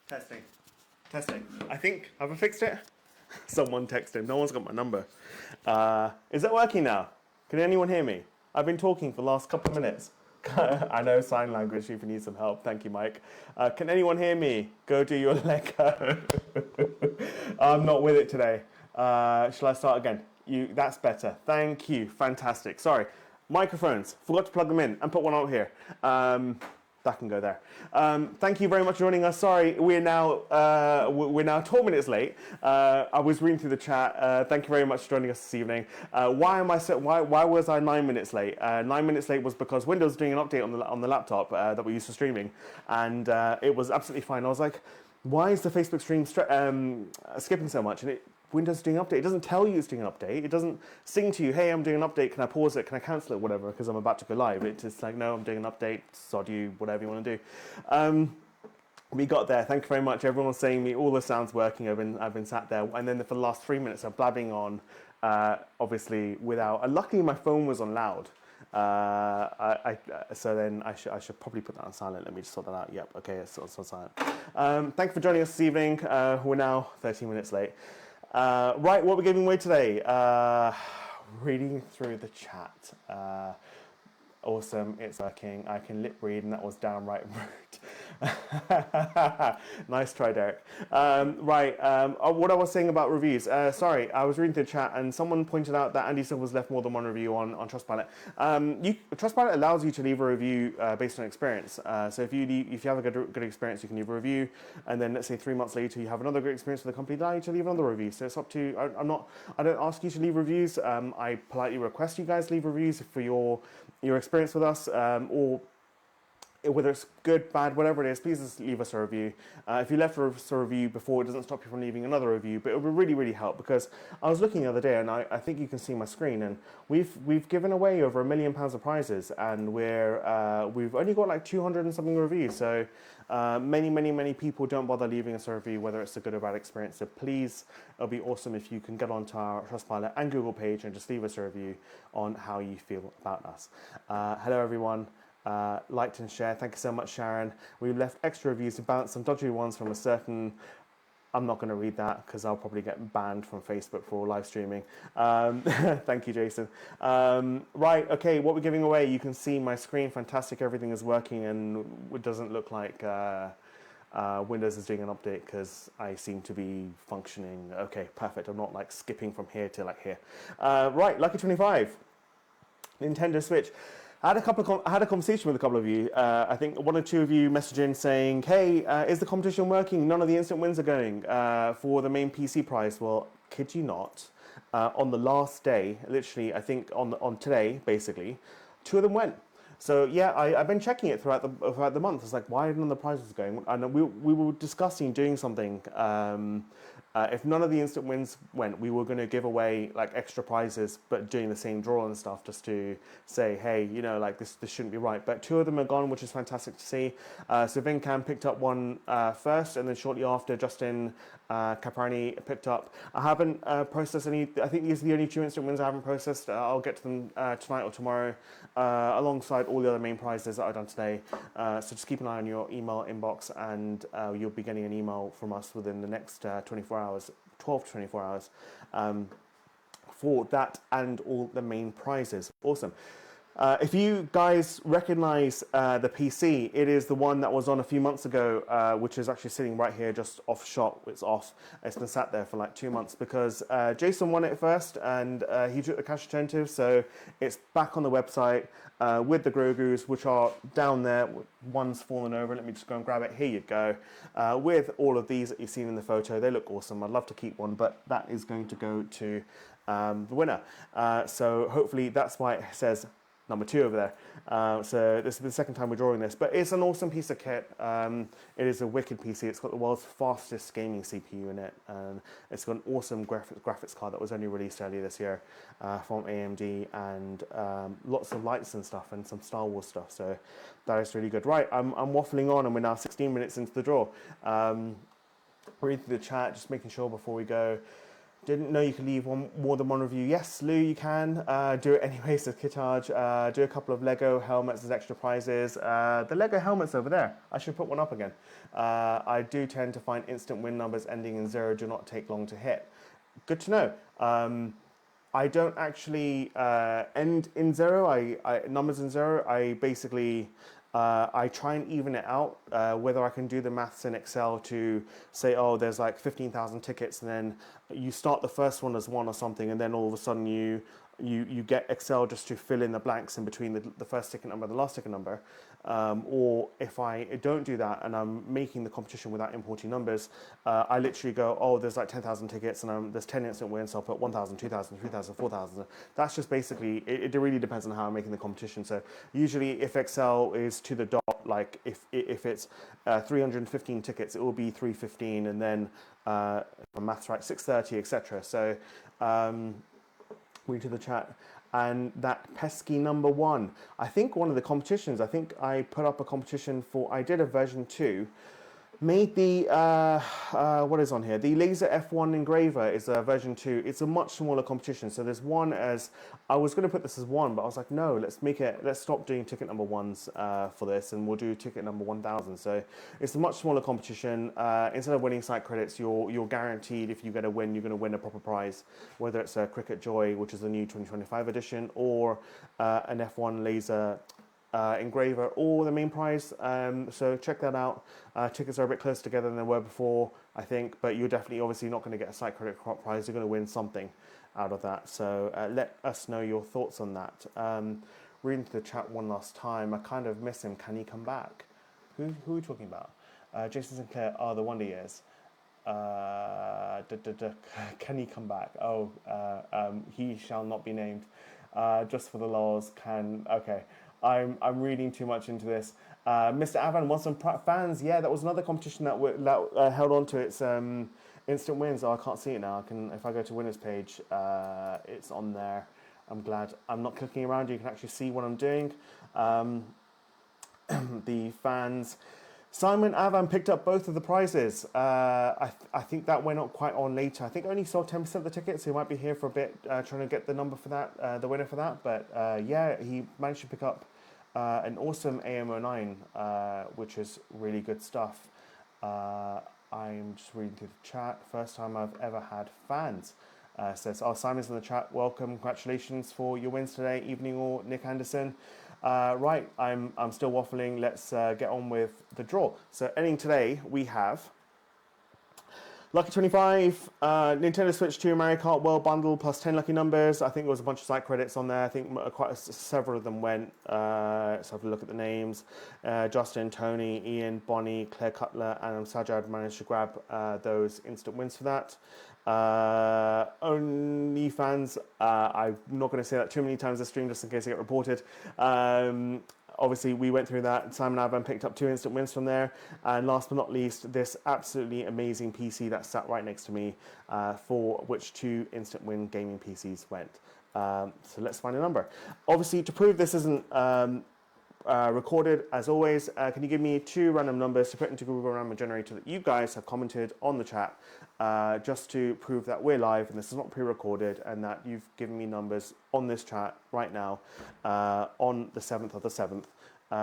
Testing. Testing. I think, have I fixed it? Someone texted. No one's got my number. Is that working now? Can anyone hear me? I've been talking for the last couple of minutes. I know sign language if you need some help. Thank you, Mike. Can anyone hear me? Go do your Lego. I'm not with it today. Shall I start again? That's better. Thank you. Fantastic. Sorry. Microphones. Forgot to plug them in and put one out here. That can go there. Thank you very much for joining us. Sorry, we're now 12 minutes late. I was reading through the chat. Thank you very much for joining us this evening. Why was I 9 minutes late? 9 minutes late was because Windows was doing an update on the laptop that we use for streaming, and it was absolutely fine. I was like, why is the Facebook stream skipping so much? And Windows is doing an update. It doesn't tell you it's doing an update. It doesn't sing to you, hey, I'm doing an update. Can I pause it? Can I cancel it? Whatever, because I'm about to go live. It's just like, no, I'm doing an update. Sod you, whatever you want to do. We got there. Thank you very much. Everyone's saying me all the sounds working. I've been sat there, and then for the last 3 minutes, I'm blabbing on, obviously without. And luckily, my phone was on loud. So then I should probably put that on silent. Let me just sort that out. Yep. Okay, it's on silent. Thank you for joining us this evening. We're now 13 minutes late. Right, what we're giving away today. Reading through the chat. Awesome, it's working. I can lip read, and that was downright rude. Nice try, Derek. What I was saying about reviews. Sorry, I was reading the chat, and someone pointed out that Andy Silver's left more than one review on Trustpilot. Trustpilot allows you to leave a review based on experience. So if you have a good experience, you can leave a review, and then let's say 3 months later you have another good experience with the company, allow you to leave another review. So it's up to. I don't ask you to leave reviews. I politely request you guys leave reviews for your experience with us, or whether it's good, bad, whatever it is, please just leave us a review. If you left us a review before, it doesn't stop you from leaving another review, but it would really, really help, because I was looking the other day, and I think you can see my screen, and we've given away over £1 million of prizes, and we've only got like 200 and something reviews, so many people don't bother leaving us a review, whether it's a good or bad experience. So please, it'll be awesome if you can get onto our Trustpilot and Google page and just leave us a review on how you feel about us. Hello everyone. Liked and share. Thank you so much, Sharon. We left extra reviews to balance some dodgy ones from a certain. I'm not going to read that because I'll probably get banned from Facebook for live streaming. Thank you, Jason. Right, okay, what we're giving away, you can see my screen. Fantastic, everything is working, and it doesn't look like Windows is doing an update because I seem to be functioning. Okay, perfect. I'm not like skipping from here to like here. Right, Lucky 25, Nintendo Switch. I had a conversation with a couple of you. I think one or two of you messaged in saying, hey, is the competition working? None of the instant wins are going for the main PC prize. Well, kid you not, on the last day, literally, I think on today, basically, 2 of them went. So yeah, I've been checking it throughout the month. It's like, why are none of the prizes going? And we were discussing doing something. If none of the instant wins went, we were going to give away like extra prizes, but doing the same draw and stuff, just to say, hey, you know, like this shouldn't be right. But 2 of them are gone, which is fantastic to see. So Vincan picked up one first, and then shortly after, Justin Caprani picked up. I haven't processed any. I think these are the only 2 instant wins I haven't processed. I'll get to them tonight or tomorrow, alongside all the other main prizes that I've done today. So just keep an eye on your email inbox, and you'll be getting an email from us within the next 24 hours, 12 to 24 hours, for that and all the main prizes. Awesome. If you guys recognize the PC, it is the one that was on a few months ago, which is actually sitting right here, just off shot. It's off. It's been sat there for like 2 months because Jason won it first, and he took the cash retentive, so it's back on the website with the Grogu's, which are down there. One's fallen over. Let me just go and grab it. Here you go. With all of these that you've seen in the photo, they look awesome. I'd love to keep one, but that is going to go to the winner. So hopefully that's why it says number 2 over there. So this is the second time we're drawing this, but it's an awesome piece of kit. It is a wicked PC. It's got the world's fastest gaming CPU in it, and it's got an awesome graphics card that was only released earlier this year from AMD, and lots of lights and stuff, and some Star Wars stuff. So that is really good. Right, I'm waffling on, and we're now 16 minutes into the draw. Read through the chat, just making sure before we go. Didn't know you could leave more than one review. Yes, Lou, you can. Do it anyway, says Kitaj. Do a couple of Lego helmets as extra prizes. The Lego helmets over there. I should put one up again. I do tend to find instant win numbers ending in 0 do not take long to hit. Good to know. I don't actually end in 0. Numbers in 0. I basically I try and even it out, whether I can do the maths in Excel to say, oh, there's like 15,000 tickets, and then you start the first one as 1 or something, and then all of a sudden you get Excel just to fill in the blanks in between the first ticket number and the last ticket number. Or if I don't do that and I'm making the competition without importing numbers, I literally go, oh, there's like 10,000 tickets and there's 10 instant wins, so I'll put 1,000, 2,000, 3,000, 4,000. That's just basically, it really depends on how I'm making the competition. So usually if Excel is to the dot, like if it's 315 tickets, it will be 315, and then, if my math's right, 630, etc. So, read to the chat. And that pesky number 1. I think one of the competitions, I think I put up a competition for, I did a version 2, made the, what is on here? The Laser F1 Engraver is a version 2. It's a much smaller competition. So there's one as, I was going to put this as 1, but I was like, no, let's stop doing ticket number 1s for this, and we'll do ticket number 1,000. So it's a much smaller competition. Instead of winning site credits, you're guaranteed if you get a win, you're going to win a proper prize, whether it's a Cricket Joy, which is the new 2025 edition, or an F1 Laser engraver, or the main prize. So check that out. Tickets are a bit closer together than they were before, I think, but you're definitely obviously not going to get a site credit prize. You're going to win something out of that. So let us know your thoughts on that. Reading through the chat one last time. I kind of miss him. Can he come back? Who are we talking about? Jason Sinclair are the Wonder Years. Can he come back? Oh, he shall not be named. Just for the lols. Okay. I'm reading too much into this. Mr. Avan wants some fans. Yeah, that was another competition that held on to its instant wins. Oh, I can't see it now. If I go to winners page, it's on there. I'm glad I'm not clicking around. You can actually see what I'm doing. The fans. Simon Avan picked up both of the prizes. I think that went up quite on later. I think I only sold 10% of the tickets, so he might be here for a bit trying to get the number for that, the winner for that. But yeah, he managed to pick up an awesome AM09, which is really good stuff. I'm just reading through the chat. First time I've ever had fans. Says, oh, Simon's in the chat. Welcome, congratulations for your wins today, Evening or Nick Anderson. Right, I'm still waffling. Let's get on with the draw. So ending today, we have Lucky 25, Nintendo Switch 2 Mario Kart World Bundle plus 10 lucky numbers. I think there was a bunch of site credits on there. I think several of them went. Let's have a look at the names. Justin, Tony, Ian, Bonnie, Claire Cutler, and Sajad managed to grab those instant wins for that. OnlyFans, I'm not going to say that too many times this stream just in case I get reported. Obviously, we went through that. Simon Avan picked up 2 instant wins from there. And last but not least, this absolutely amazing PC that sat right next to me, for which 2 instant win gaming PCs went. So let's find a number. Obviously, to prove this isn't recorded, as always, can you give me 2 random numbers to put into Google Random Generator that you guys have commented on the chat, just to prove that we're live and this is not pre-recorded, and that you've given me numbers on this chat right now on the 7th of the 7th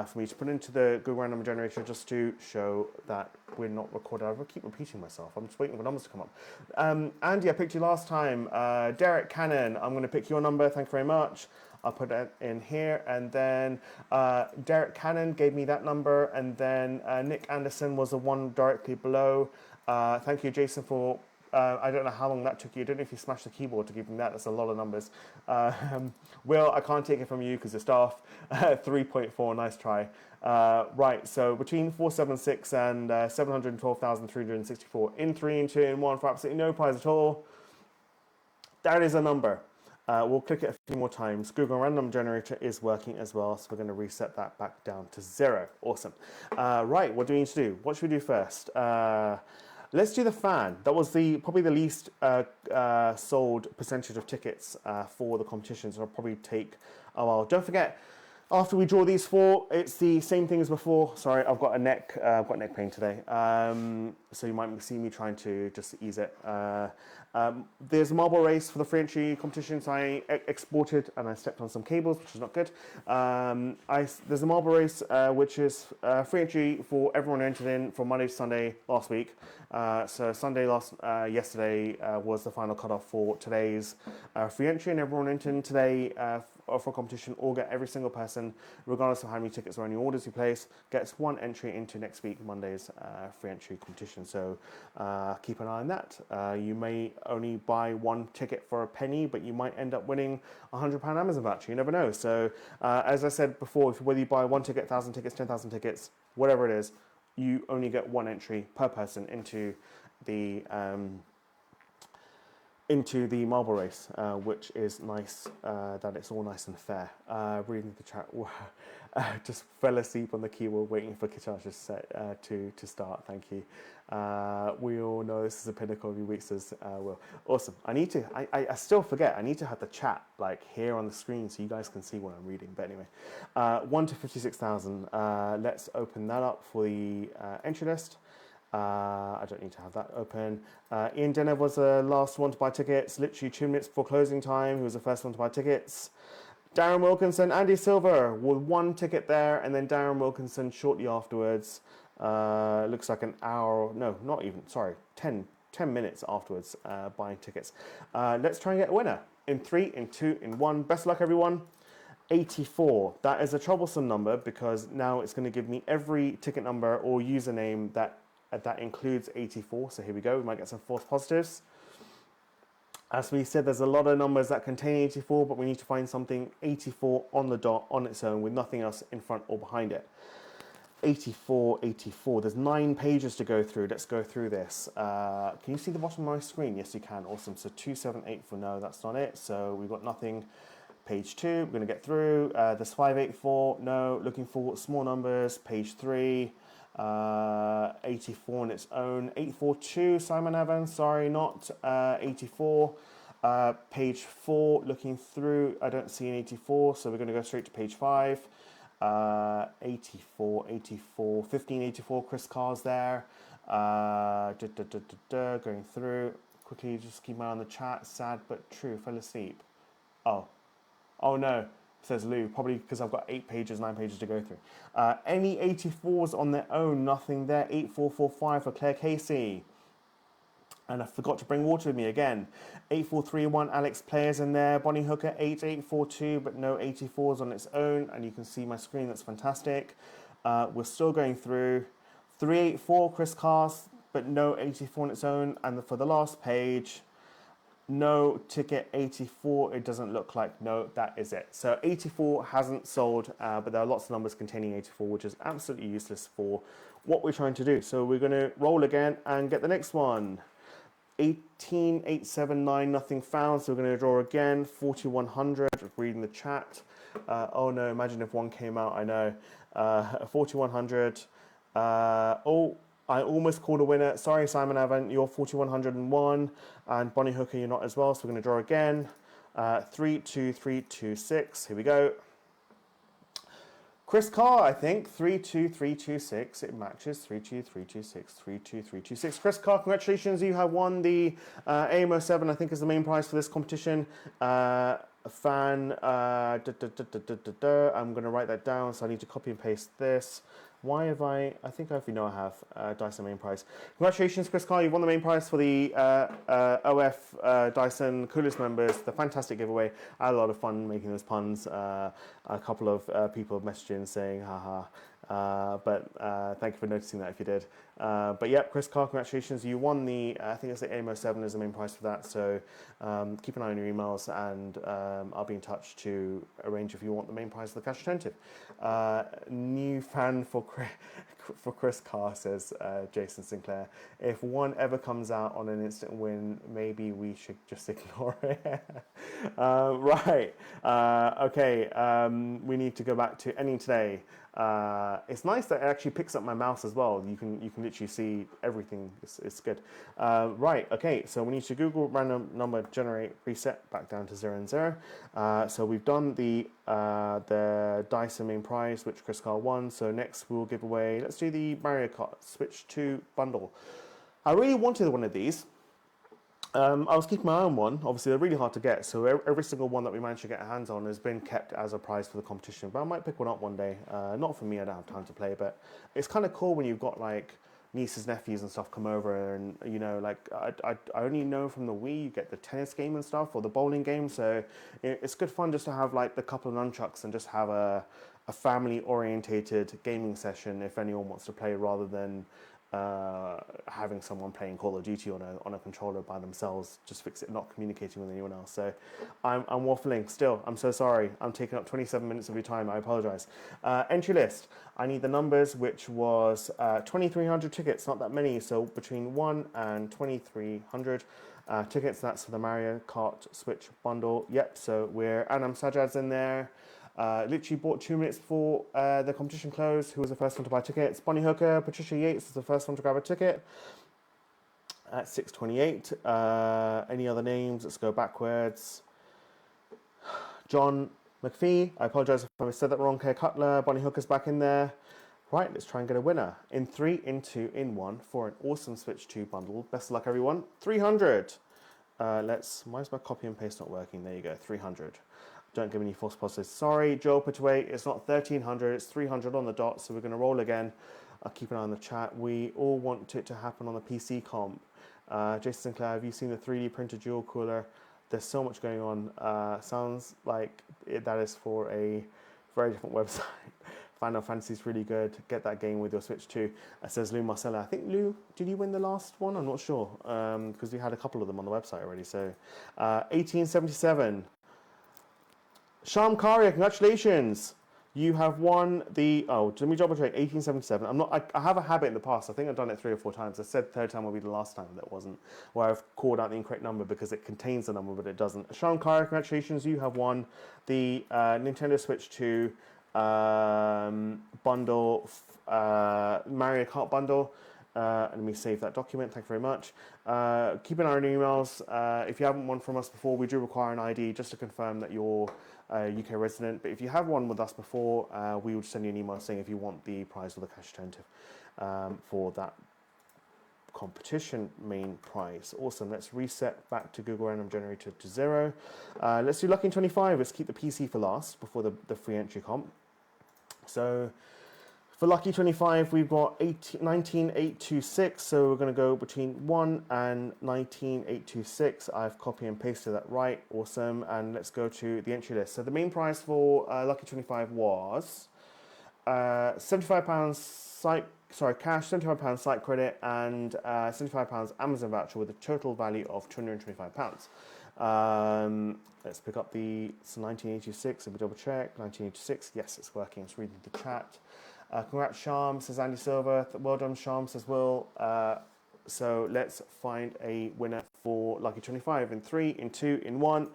for me to put into the Google Random Generator, just to show that we're not recorded. I keep repeating myself. I'm just waiting for numbers to come up. Andy, I picked you last time. Derek Cannon, I'm going to pick your number. Thank you very much. I'll put it in here, and then Derek Cannon gave me that number, and then Nick Anderson was the one directly below. Thank you, Jason, for, I don't know how long that took you. I don't know if you smashed the keyboard to give me that. That's a lot of numbers. Will, I can't take it from you because you're staff. 3.4, nice try. Right, so between 476 and 712,364 in 3 and 2 and 1 for absolutely no prize at all. That is a number. We'll click it a few more times. Google Random Generator is working as well, so we're going to reset that back down to 0. Awesome. Right, what do we need to do? What should we do first? Let's do the fan. That was probably the least sold percentage of tickets for the competition, so it'll probably take a while. Don't forget, after we draw these 4, it's the same thing as before. Sorry, I've got neck pain today, so you might see me trying to just ease it. There's a marble race for the free entry competition, so I exported and I stepped on some cables, which is not good. There's a marble race which is free entry for everyone who entered in from Monday to Sunday last week. So yesterday was the final cutoff for today's free entry, and everyone entered in today for competition, or get every single person, regardless of how many tickets or any orders you place, gets one entry into next week Monday's free entry competition. So keep an eye on that. You may only buy one ticket for a penny, but you might end up winning £100 Amazon voucher. You never know. So as I said before, whether you buy one ticket, 1,000 tickets, 10,000 tickets, whatever it is, you only get one entry per person into the marble race, which is nice, that it's all nice and fair. Reading the chat, just fell asleep on the keyboard waiting for Kitcha's set to start. Thank you. We all know this is a pinnacle of your week, says Will. Awesome. I still forget, I need to have the chat like here on the screen so you guys can see what I'm reading. But anyway, 1 to 56,000. Let's open that up for the entry list. I don't need to have that open. Ian Denner was the last one to buy tickets, literally 2 minutes before closing time. He was the first one to buy tickets. Darren Wilkinson, Andy Silver with one ticket there, and then Darren Wilkinson shortly afterwards. Looks like an hour, no, not even, sorry, 10 minutes afterwards buying tickets. Let's try and get a winner. In 3, in 2, in 1. Best of luck, everyone. 84. That is a troublesome number because now it's going to give me every ticket number or username that includes 84. So here we go. We might get some false positives. As we said, there's a lot of numbers that contain 84, but we need to find something 84 on the dot on its own with nothing else in front or behind it. 84, 84. There's 9 pages to go through. Let's go through this. Can you see the bottom of my screen? Yes, you can. Awesome. So 278 no, that's not it. So we've got nothing. Page 2, we're going to get through. There's 584, no. Looking for small numbers. Page 3. 84 on its own. 842, Simon Evans, sorry, not 84. Page 4, looking through, I don't see an 84, so we're going to go straight to page 5. 84, 1584, Chris Carr's there. Going through, quickly just keep my eye on the chat. Sad but true, fell asleep. Oh no, says Lou, probably because I've got 9 pages to go through. Any 84s on their own, nothing there. 8445 for Claire Casey. And I forgot to bring water with me again. 8431, Alex Players in there. Bonnie Hooker, 8842, but no 84s on its own. And you can see my screen, that's fantastic. We're still going through. 384, Chris Cast, but no 84 on its own. And for the last page, no ticket 84, it doesn't look like. No, that is it. So 84 hasn't sold, but there are lots of numbers containing 84, which is absolutely useless for what we're trying to do. So we're going to roll again and get the next one. 18879, nothing found. So we're going to draw again. 4100, reading the chat. Oh no, imagine if one came out, I know. 4100. I almost called a winner. Sorry, Simon Evan, you're 4101. And Bonnie Hooker, you're not as well. So we're going to draw again. 32326. Here we go. Chris Carr, I think. 32326. It matches. 32326. 32326. Chris Carr, congratulations. You have won the AMO7, I think is the main prize for this competition. I'm going to write that down, so I need to copy and paste this. Why have I think I have Dyson main prize. Congratulations, Chris Carr, you won the main prize for the OF Dyson Coolest members, the fantastic giveaway. I had a lot of fun making those puns. A couple of people have messaged in saying, haha. But thank you for noticing that if you did. But yeah, Chris Carr, congratulations. You won the, I think it's the AMO 7 is the main prize for that. So keep an eye on your emails and I'll be in touch to arrange if you want the main prize of the cash alternative. New fan for Chris Carr, says Jason Sinclair. If one ever comes out on an instant win, maybe we should just ignore it. Right. Okay. We need to go back to ending today. It's nice that it actually picks up my mouse as well. You can literally see everything. It's good. Right. Okay. So we need to Google random number generate reset back down to 0 and 0. So we've done the Dyson main prize, which Chris Carr won. So next we'll give away. Let's do the Mario Kart Switch 2 bundle. I really wanted one of these. I was keeping my own one. Obviously, they're really hard to get, so every single one that we managed to get our hands on has been kept as a prize for the competition. But I might pick one up one day. Not for me, I don't have time to play, but it's kind of cool when you've got like nieces, nephews, and stuff come over, and you know, like I only know from the Wii you get the tennis game and stuff or the bowling game, so it's good fun just to have like the couple of nunchucks and just have a family orientated gaming session if anyone wants to play rather than having someone playing Call of Duty on a controller by themselves, just fix it, not communicating with anyone else. So I'm waffling still. I'm so sorry. I'm taking up 27 minutes of your time. I apologize. Entry list. I need the numbers, which was 2,300 tickets, not that many. So between 1 and 2,300 tickets. That's for the Mario Kart Switch bundle. Yep. So we're Anam Sajad's in there. Literally bought 2 minutes before the competition closed. Who was the first one to buy tickets? Bonnie Hooker, Patricia Yates was the first one to grab a ticket at 6:28. Any other names? Let's go backwards. John McPhee. I apologise if I said that wrong. Kay Cutler. Bonnie Hooker's back in there. Right, let's try and get a winner. In 3, in 2, in 1 for an awesome Switch 2 bundle. Best of luck, everyone. 300. Why is my copy and paste not working? There you go, 300. Don't give any false positives. Sorry, Joe Petway, it's not 1,300, it's 300 on the dot, so we're going to roll again. I'll keep an eye on the chat. We all want it to happen on the PC comp. Jason Sinclair, have you seen the 3D printed dual cooler? There's so much going on. Sounds like that is for a very different website. Final Fantasy is really good. Get that game with your Switch too. Says Lou Marcella. I think Lou, did you win the last one? I'm not sure because we had a couple of them on the website already. So 1877. Sham Karia, congratulations. You have won the, let me double check, 1877. I have a habit in the past, I think I've done it 3 or 4 times. I said third time will be the last time that wasn't, where I've called out the incorrect number because it contains the number, but it doesn't. Sham Karia, congratulations, you have won the Nintendo Switch 2 bundle, Mario Kart bundle. Let me save that document. Thank you very much. Keep an eye on emails. If you haven't won from us before, we do require an ID just to confirm that you're a UK resident. But if you have won with us before, we will send you an email saying if you want the prize or the cash alternative for that competition main prize. Awesome. Let's reset back to Google Random Generator to 0. Let's do Lucky 25. Let's keep the PC for last before the free entry comp. So for Lucky 25, we've got 19,826, so we're going to go between 1 and 19,826. I've copy and pasted that right. Awesome. And let's go to the entry list. So the main prize for Lucky 25 was £75 cash, £75 site credit, and £75 Amazon voucher with a total value of £225. Let's pick up the 1986. Let me double check. 1986. Yes, it's working. It's reading the chat. Congrats, Sham, says Andy Silver. Well done, Sham, says Will. So let's find a winner for Lucky 25 in 3, in 2, in 1.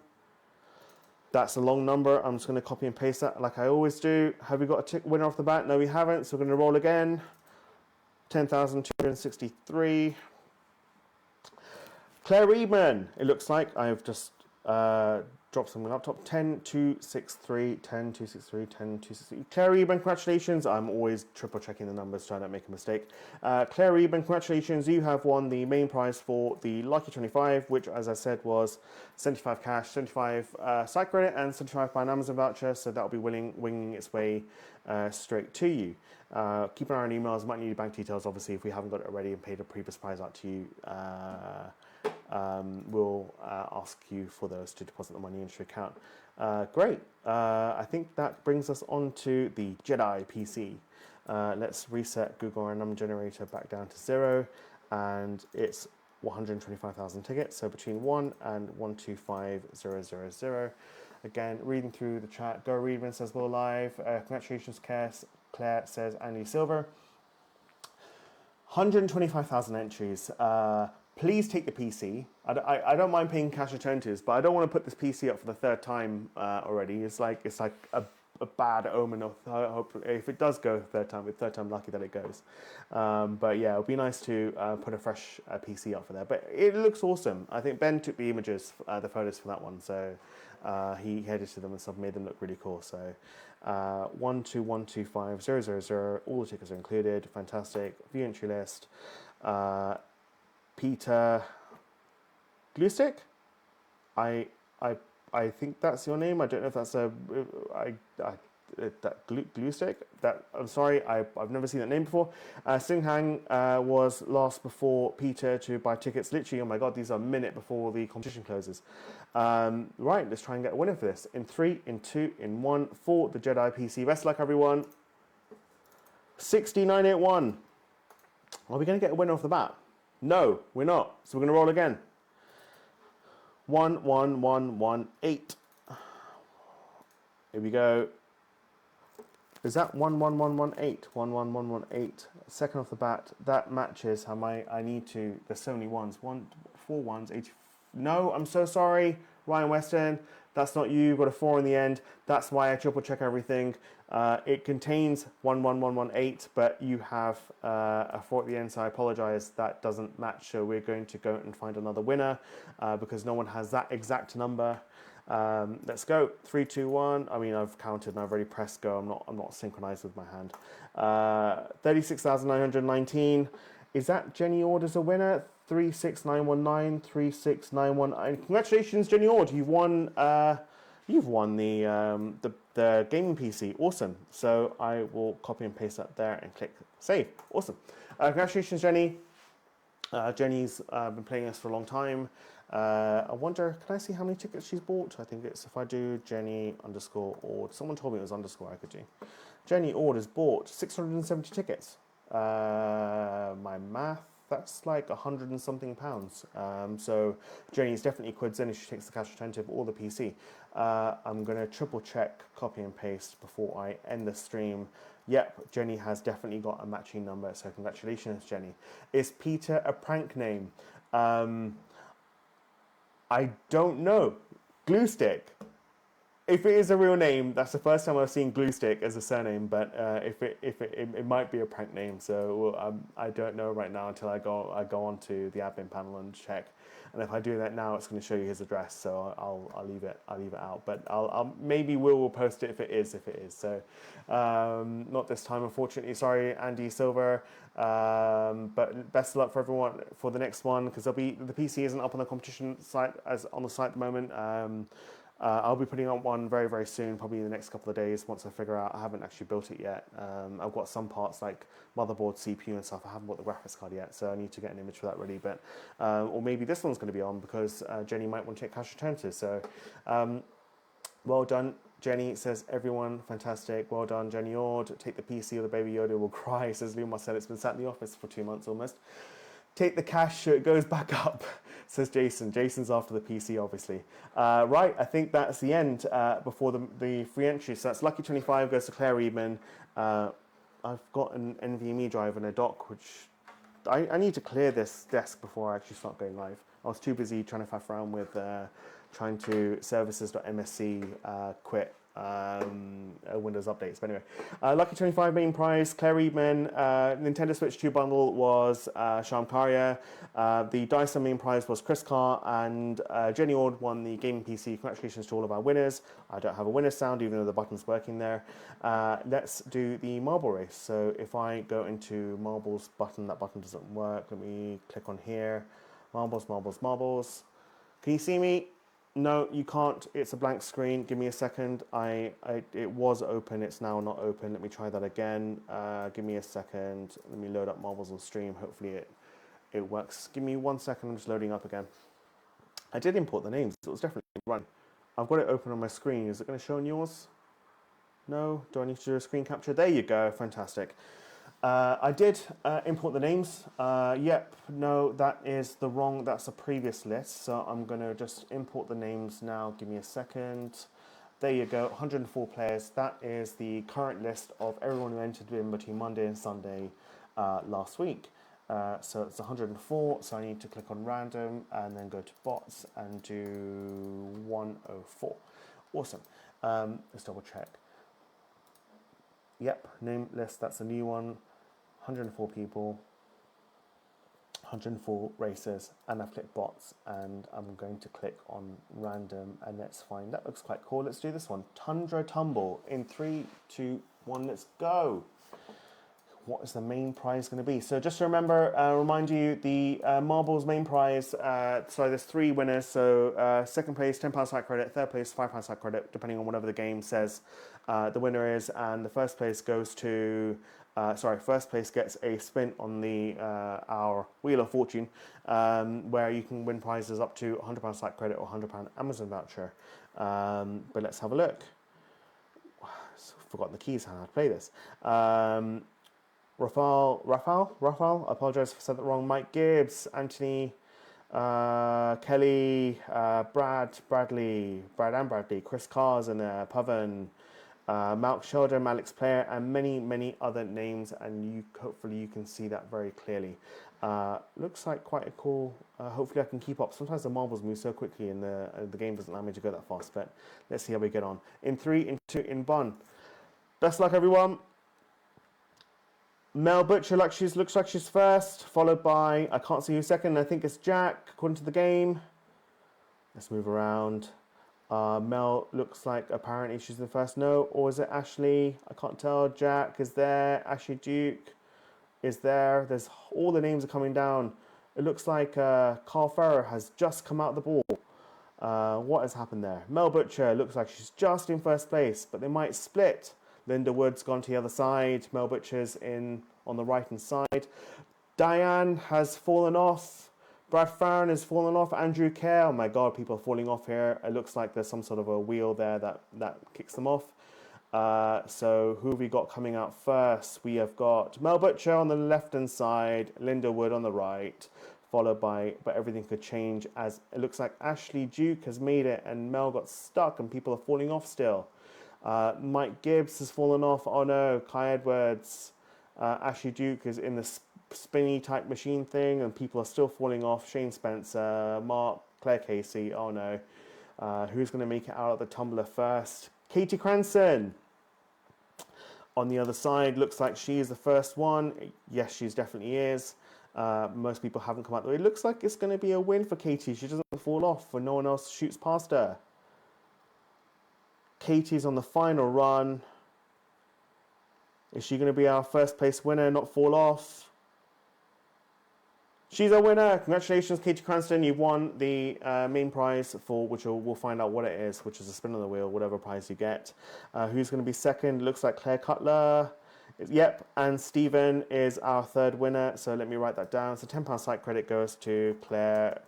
That's a long number. I'm just going to copy and paste that like I always do. Have we got a winner off the bat? No, we haven't. So we're going to roll again. 10,263. Claire Reedman. It looks like I've just dropped something up top. 10263, 10263, 10263. Claire Reedman, congratulations. I'm always triple checking the numbers so I don't make a mistake. Claire Reedman, congratulations. You have won the main prize for the Lucky 25, which, as I said, was 75 cash, 75 site credit, and 75 by an Amazon voucher. So that'll be winging its way straight to you. Keep an eye on emails. Might need your bank details, obviously, if we haven't got it already and paid a previous prize out to you. We'll ask you for those to deposit the money into your account. Great. I think that brings us on to the Jedi PC. Let's reset Google Random Generator back down to 0, and it's 125,000 tickets. So between 1 and 125,000. Again, reading through the chat. Go Readman says we're live. Congratulations, Claire says Andy Silver. 125,000 entries. Please take the PC. I don't mind paying cash alternatives, but I don't want to put this PC up for the 3rd time already. It's like a bad omen of hope. If it does go 3rd time, it's 3rd time lucky that it goes. But yeah, it would be nice to put a fresh PC up for there. But it looks awesome. I think Ben took the images, the photos for that one, so he edited them and stuff, made them look really cool. So 12125,000. All the tickets are included. Fantastic. View entry list. Peter Glue stick? I I I think that's your name. I don't know if that's I that glue stick. That I'm sorry, I've never seen that name before. Singhang was last before Peter to buy tickets. Literally, oh my god, these are a minute before the competition closes. Right, let's try and get a winner for this. In 3, in 2, in 1 for the Jedi PC. Best luck, everyone. 6981. Are we going to get a winner off the bat? No, we're not. So we're going to roll again. 11118. Here we go. Is that 11118? 11118. Second off the bat. That matches how I need to. There's so many ones. 4 ones. 80. No, I'm so sorry, Ryan Weston. That's not you. Got a 4 in the end. That's why I triple check everything. It contains 11118, but you have a 4 at the end, so I apologize. That doesn't match. So we're going to go and find another winner because no one has that exact number. Let's go. 3, 2, 1. I mean, I've counted and I've already pressed go. I'm not synchronized with my hand. 36,919. Is that Jenny Ord as a winner? 36919, 36919. Congratulations, Jenny Ord. You've won. You've won the gaming PC. Awesome. So I will copy and paste that there and click save. Awesome. Congratulations, Jenny. Jenny's been playing us for a long time. I wonder, can I see how many tickets she's bought? I think it's, if I do Jenny _Ord, someone told me it was underscore, I could do. Jenny Ord has bought 670 tickets. My math, that's like 100 and something pounds. So Jenny's definitely quids in if she takes the cash retentive or the PC. I'm going to triple check, copy and paste before I end the stream. Yep, Jenny has definitely got a matching number, so congratulations, Jenny. Is Peter a prank name? I don't know. Glue stick. If it is a real name, that's the first time I've seen Glue Stick as a surname. But if it might be a prank name, so I don't know right now until I go onto the admin panel and check. And if I do that now, it's going to show you his address. So I'll leave it out. But I'll maybe we'll post it if it is. So not this time, unfortunately. Sorry, Andy Silver. But best of luck for everyone for the next one, because the PC isn't up on the competition site on the site at the moment. I'll be putting on one very, very soon, probably in the next couple of days once I figure out. I haven't actually built it yet. I've got some parts like motherboard, CPU and stuff. I haven't bought the graphics card yet, so I need to get an image for that ready. But or maybe this one's going to be on because Jenny might want to take cash retentive. So well done, Jenny, says everyone. Fantastic. Well done, Jenny Ord. Take the PC or the baby Yoda will cry, says Lou Marcel. It's been sat in the office for 2 months almost. Take the cash so it goes back up, says Jason. Jason's after the PC, obviously. Right, I think that's the end before the free entry. So that's Lucky 25 goes to Claire Reedman. I've got an NVMe drive and a dock, which I need to clear this desk before I actually start going live. I was too busy trying to faff around with trying to services.msc quit Windows updates. But anyway, Lucky 25 main prize, Claire Reedman. Nintendo Switch 2 bundle was Sham Karya. The Dyson main prize was Chris Carr, and Jenny Ord won the gaming PC. Congratulations to all of our winners. I don't have a winner sound, even though the button's working there. Let's do the marble race. So if I go into marbles button, that button doesn't work. Let me click on here. Marbles, marbles, marbles. Can you see me? No, you can't. It's a blank screen. Give me a second. It was open. It's now not open. Let me try that again. Give me a second. Let me load up Marbles on stream. Hopefully it works. Give me 1 second. I'm just loading up again. I did import the names. It was definitely run. I've got it open on my screen. Is it going to show on yours? No? Do I need to do a screen capture? There you go. Fantastic. I did import the names. Yep, no, that's a previous list. So I'm going to just import the names now. Give me a second. There you go, 104 players. That is the current list of everyone who entered in between Monday and Sunday last week. So it's 104, so I need to click on random and then go to bots and do 104. Awesome. Let's double check. Yep, name list, that's a new one. 104 people, 104 races, and I've clicked bots, and I'm going to click on random, and let's find, that looks quite cool. Let's do this one. Tundra Tumble in 3, 2, 1, let's go. what is the main prize going to be? So just to remember, remind you, the marbles main prize, so there's 3 winners. So second place, £10 site credit, third place, £5 site credit, depending on whatever the game says the winner is. And the first place goes to, first place gets a spin on our Wheel of Fortune, where you can win prizes up to £100 site credit or £100 Amazon voucher. But let's have a look. Forgotten the keys how to play this. Rafael, I apologize if I said that wrong. Mike Gibbs, Anthony, Kelly, Brad and Bradley, Chris Cars and Pavan, Malk Sheldon, Alex Player, and many, many other names, and hopefully you can see that very clearly. Looks like quite a cool, hopefully I can keep up. Sometimes the marbles move so quickly and the game doesn't allow me to go that fast, but let's see how we get on. In 3, in 2, in 1. Best luck, everyone. Mel Butcher looks like she's first, followed by, I can't see who's second, I think it's Jack, according to the game. Let's move around. Mel looks like apparently she's the first. No, or is it Ashley? I can't tell. Jack is there. Ashley Duke is there. There's all the names are coming down. It looks like Carl Ferrer has just come out of the ball. What has happened there? Mel Butcher looks like she's just in first place, but they might split. Linda Wood's gone to the other side. Mel Butcher's in on the right-hand side. Diane has fallen off. Brad Farron has fallen off. Andrew Kerr. Oh my God, people are falling off here. It looks like there's some sort of a wheel there that kicks them off. So who have we got coming out first? We have got Mel Butcher on the left-hand side, Linda Wood on the right, followed by, but everything could change as it looks like Ashley Duke has made it and Mel got stuck and people are falling off still. Mike Gibbs has fallen off. Oh no, Kai Edwards. Ashley Duke is in the spinny type machine thing and people are still falling off. Shane Spencer, Mark, Claire Casey. Oh no. Who's going to make it out of the tumbler first? Katie Cranston. On the other side, looks like she is the first one. Yes, she definitely is. Most people haven't come out the way. It looks like it's going to be a win for Katie. She doesn't fall off when no one else shoots past her. Katie's on the final run. Is she going to be our first place winner, not fall off? She's a winner. Congratulations, Katie Cranston. You've won the main prize for which we'll find out what it is, which is a spin on the wheel, whatever prize you get. Who's going to be second? Looks like Claire Cutler. Yep, and Stephen is our third winner. So let me write that down. So £10 site credit goes to Claire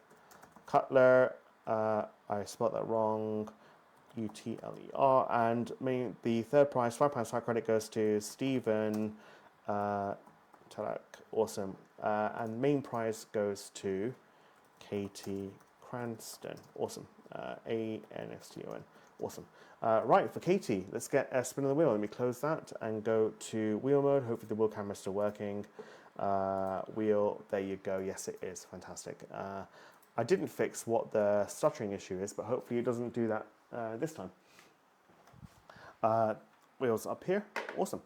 Cutler. I spelled that wrong. Utler, and the third prize, £5 site credit goes to Stephen Talak. Awesome. And main prize goes to Katie Cranston. Awesome. Anston. Awesome. Right, for Katie, let's get a spin of the wheel. Let me close that and go to wheel mode. Hopefully the wheel camera is still working. Wheel, there you go. Yes, it is. Fantastic. I didn't fix what the stuttering issue is, but hopefully it doesn't do that this time. Wheels up here. Awesome.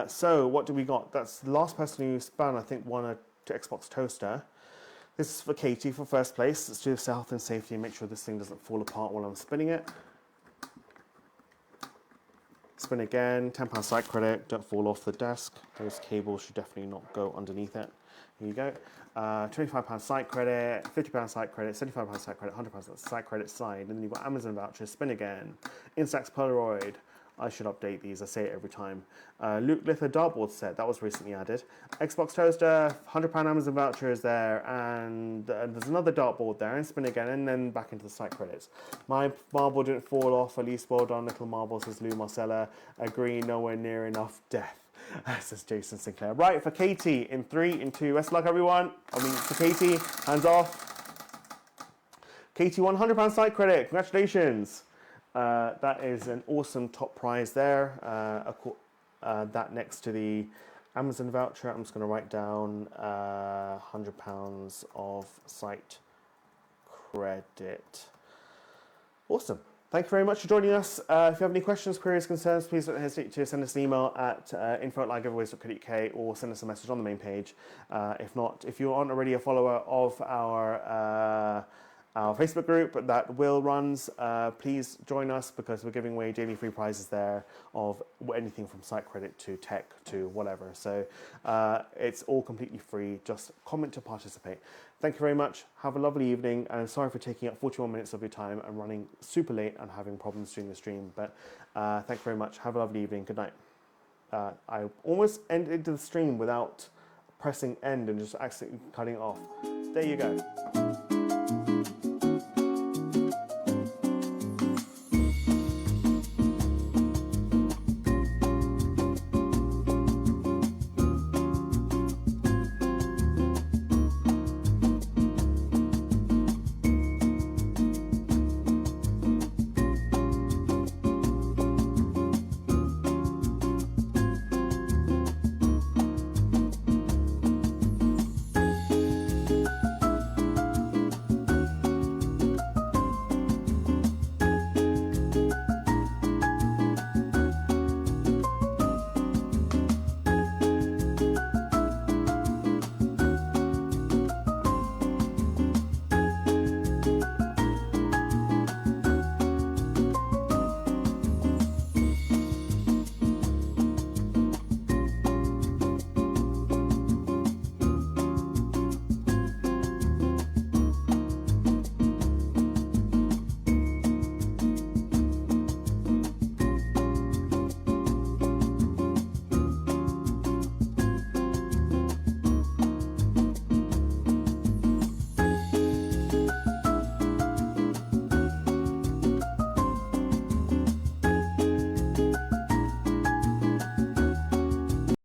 So what do we got? That's the last person who spun, I think, won a Xbox toaster. This is for Katie for first place. Let's do this health and safety and make sure this thing doesn't fall apart while I'm spinning it. Spin again. £10 site credit. Don't fall off the desk. Those cables should definitely not go underneath it. Here you go. £25 site credit, £50 site credit, £75 site credit, £100 site credit side. And then you've got Amazon vouchers, spin again. Instax Polaroid. I should update these, I say it every time. Luke Lither dartboard set, that was recently added. Xbox toaster, £100 Amazon voucher is there, and there's another dartboard there, and spin again, and then back into the site credits. My marble didn't fall off, at least well done, little marble, says Lou Marcella. Agree, nowhere near enough death, says Jason Sinclair. Right, for Katie, in 3, in 2, best of luck everyone. For Katie, hands off. Katie, £100 site credit, congratulations. That is an awesome top prize there. That next to the Amazon voucher, I'm just going to write down £100 of site credit. Awesome. Thank you very much for joining us. If you have any questions, queries, concerns, please don't hesitate to send us an email at info@livegiveaways.co.uk or send us a message on the main page. If not, if you aren't already a follower of our our Facebook group that Will runs. Please join us because we're giving away daily free prizes there of anything from site credit to tech to whatever. So it's all completely free. Just comment to participate. Thank you very much. Have a lovely evening, and sorry for taking up 41 minutes of your time and running super late and having problems during the stream. But thank you very much. Have a lovely evening. Good night. I almost ended the stream without pressing end and just accidentally cutting it off. There you go.